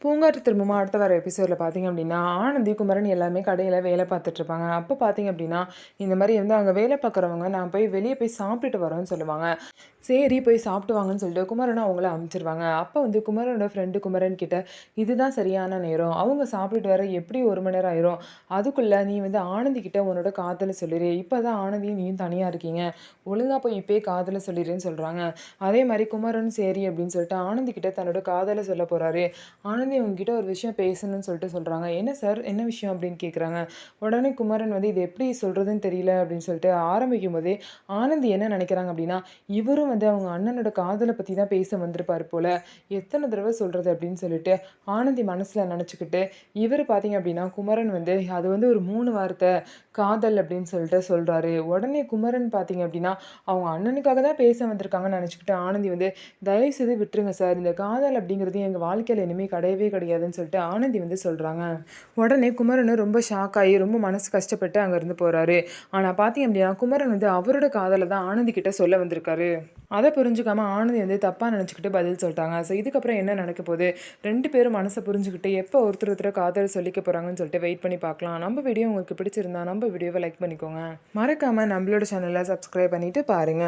பூங்காற்று திரும்புமா அடுத்த வர எபிசோடில் பார்த்தீங்க அப்படின்னா, ஆனந்தி, குமரன் எல்லாமே கடையில வேலை பார்த்துட்ருப்பாங்க. அப்போ பார்த்தீங்க அப்படின்னா, இந்த மாரி வந்து அங்க வேலை பார்க்குறவங்க, "நான் போய் வெளிய போய் சாப்பிட்டுட்டு வரோன்னு" சொல்லுவாங்க. சரி போய் சாப்பிட்டு வாங்கன்னு சொல்லிட்டு குமரனும் அவங்கள அனுப்பிச்சிருவாங்க. அப்போ வந்து குமரனோட ஃப்ரெண்டு குமரன் கிட்ட, "இதுதான் சரியான நேரம். அவங்க சாப்பிட்டுட்டு வர எப்படியும் 1 மணி நேரம் ஆயிரும். அதுக்குள்ள நீ வந்து ஆனந்தி கிட்ட உன்னோட காதல சொல்லிரு. இப்பதான் ஆனந்தியும் நீயும் தனியா இருக்கீங்க. ஒழுங்கா போய் இப்பயே காதல சொல்லிருன்னு" சொல்றாங்க. அதே மாரி குமரனும் சரி அப்படின்னு சொல்லிட்டு ஆனந்தி கிட்ட தன்னோட காதல சொல்லப் போறாரு. ஆனந்தி உங்ககிட்ட ஒரு விஷயம் பேசணும்னு சொல்லிட்டு சொல்றாங்க. "என்ன சார்? என்ன விஷயம்?" அப்படின்னு கேட்குறாங்க. உடனே குமரன் வந்து இது எப்படி சொல்றதுன்னு தெரியல அப்படின்னு சொல்லிட்டு ஆரம்பிக்கும்போதே, ஆனந்தி என்ன நினைக்கிறாங்க அப்படின்னா, இவரும் வந்து அவங்க அண்ணனோட காதல பத்தி தான் பேச வந்திருப்பாரு போல. எத்தன தடவ சொல்றது அப்படின்னு சொல்லிட்டு ஆனந்தி மனசுல நினைச்சுக்கிட்டு, இவரு பார்த்தீங்க அப்படின்னா குமரன் வந்து அது வந்து ஒரு 3 வார்த்தை காதல் அப்படின்னு சொல்லிட்டு சொல்றாரு. உடனே குமரன் பார்த்தீங்க அப்படின்னா, அவங்க அண்ணனுக்காக தான் பேச வந்திருக்காங்கன்னு நினைச்சுக்கிட்டு ஆனந்தி வந்து, "தயவு செய்து விட்டுருங்க சார். இந்த காதல் அப்படிங்கிறது எங்க வாழ்க்கையில இனிமே கிடையவே கிடையாதுன்னு" சொல்லிட்டு ஆனந்தி வந்து சொல்றாங்க. உடனே குமரனும் ரொம்ப ஷாக் ஆயி ரொம்ப மனசு கஷ்டப்பட்டு அங்கருந்து போறாரு. ஆனா பார்த்தீங்க அப்படின்னா, குமரன் வந்து அவரோட காதல தான் ஆனந்தி கிட்ட சொல்ல வந்திருக்காரு. அத புரிஞ்சுக்காம ஆனந்தி வந்து தப்பா நினைச்சுக்கிட்டு பதில் சொல்ட்டாங்க. இதுக்கப்புறம் என்ன நடக்க போது? 2 பேரும் மனச புரிஞ்சுகிட்டு எப்போ ஒருத்தர் ஒருத்தர காதல் சொல்லிக்க போறாங்கன்னு சொல்லிட்டு வெயிட் பண்ணி பார்க்கலாம். நம்ம வீடியோ உங்களுக்கு பிடிச்சிருந்தா நம்ம வீடியோவ லைக் பண்ணிக்கோங்க. மறக்காம நம்மளோட சேனல சப்ஸ்கிரைப் பண்ணிட்டு பாருங்க.